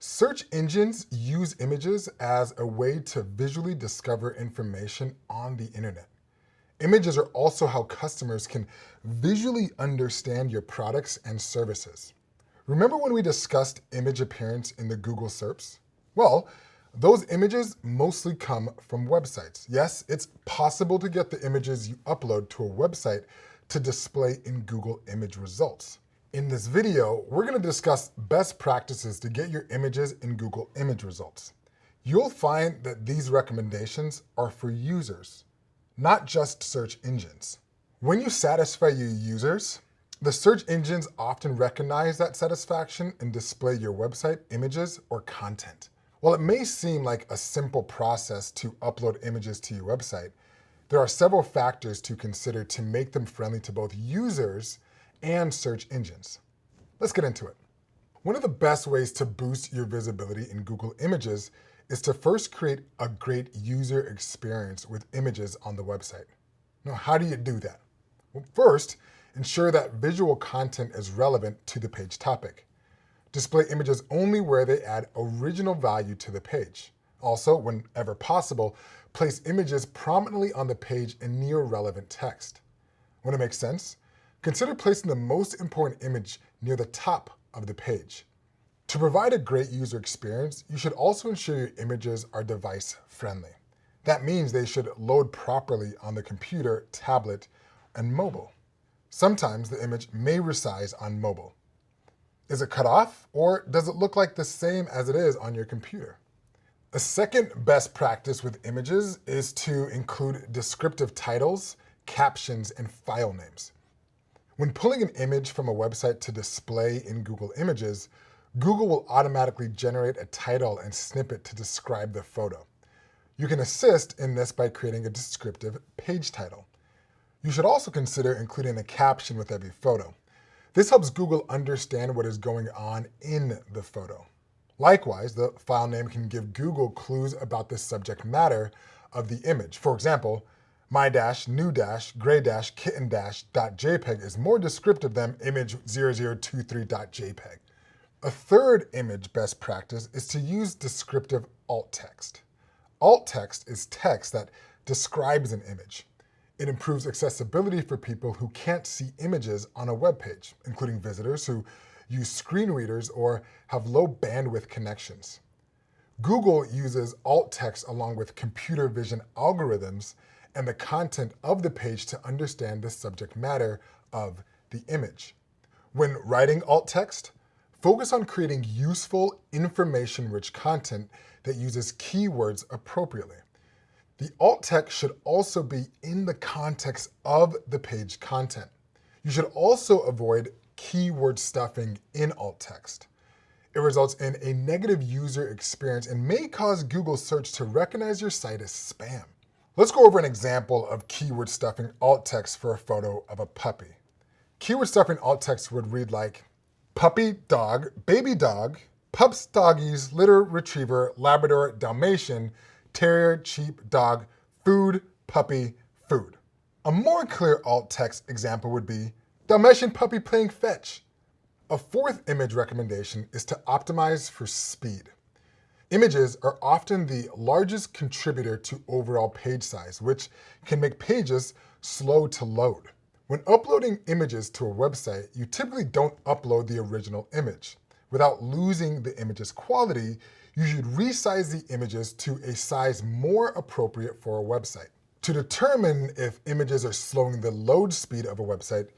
Search engines use images as a way to visually discover information on the internet. Images are also how customers can visually understand your products and services. Remember when we discussed image appearance in the Google SERPs? Well, those images mostly come from websites. Yes, it's possible to get the images you upload to a website to display in Google image results. In this video, we're going to discuss best practices to get your images in Google image results. You'll find that these recommendations are for users, not just search engines. When you satisfy your users, the search engines often recognize that satisfaction and display your website images or content. While it may seem like a simple process to upload images to your website, there are several factors to consider to make them friendly to both users and search engines. Let's get into it. One of the best ways to boost your visibility in Google Images is to first create a great user experience with images on the website. Now, how do you do that? Well, first, ensure that visual content is relevant to the page topic. Display images only where they add original value to the page. Also, whenever possible, place images prominently on the page and near relevant text. When it makes sense, consider placing the most important image near the top of the page. To provide a great user experience, you should also ensure your images are device friendly. That means they should load properly on the computer, tablet, and mobile. Sometimes the image may resize on mobile. Is it cut off, or does it look like the same as it is on your computer? A second best practice with images is to include descriptive titles, captions, and file names. When pulling an image from a website to display in Google Images, Google will automatically generate a title and snippet to describe the photo. You can assist in this by creating a descriptive page title. You should also consider including a caption with every photo. This helps Google understand what is going on in the photo. Likewise, the file name can give Google clues about the subject matter of the image. For example, my-new-gray-kitten-.jpg is more descriptive than image0023.jpg. A third image best practice is to use descriptive alt text. Alt text is text that describes an image. It improves accessibility for people who can't see images on a web page, including visitors who use screen readers or have low bandwidth connections. Google uses alt text along with computer vision algorithms and the content of the page to understand the subject matter of the image. When writing alt text, focus on creating useful, information-rich content that uses keywords appropriately. The alt text should also be in the context of the page content. You should also avoid keyword stuffing in alt text. It results in a negative user experience and may cause Google search to recognize your site as spam. Let's go over an example of keyword stuffing alt text for a photo of a puppy. Keyword stuffing alt text would read like puppy, dog, baby dog, pups, doggies, litter, retriever, Labrador, Dalmatian, terrier, cheap, dog, food, puppy, food. A more clear alt text example would be Dalmatian puppy playing fetch. A fourth image recommendation is to optimize for speed. Images are often the largest contributor to overall page size, which can make pages slow to load. When uploading images to a website, you typically don't upload the original image. Without losing the image's quality, you should resize the images to a size more appropriate for a website. To determine if images are slowing the load speed of a website,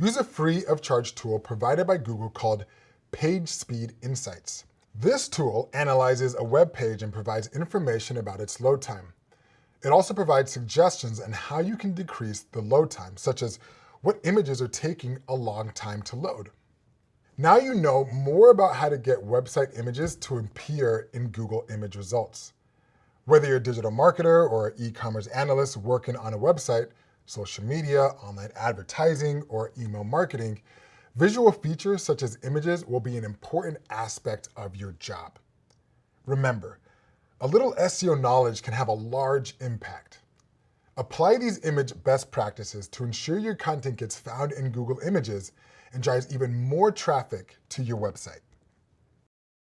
use a free of charge tool provided by Google called Page Speed Insights. This tool analyzes a web page and provides information about its load time. It also provides suggestions on how you can decrease the load time, such as what images are taking a long time to load. Now you know more about how to get website images to appear in Google image results. Whether you're a digital marketer or an e-commerce analyst working on a website, social media, online advertising, or email marketing, visual features such as images will be an important aspect of your job. Remember, a little SEO knowledge can have a large impact. Apply these image best practices to ensure your content gets found in Google Images and drives even more traffic to your website.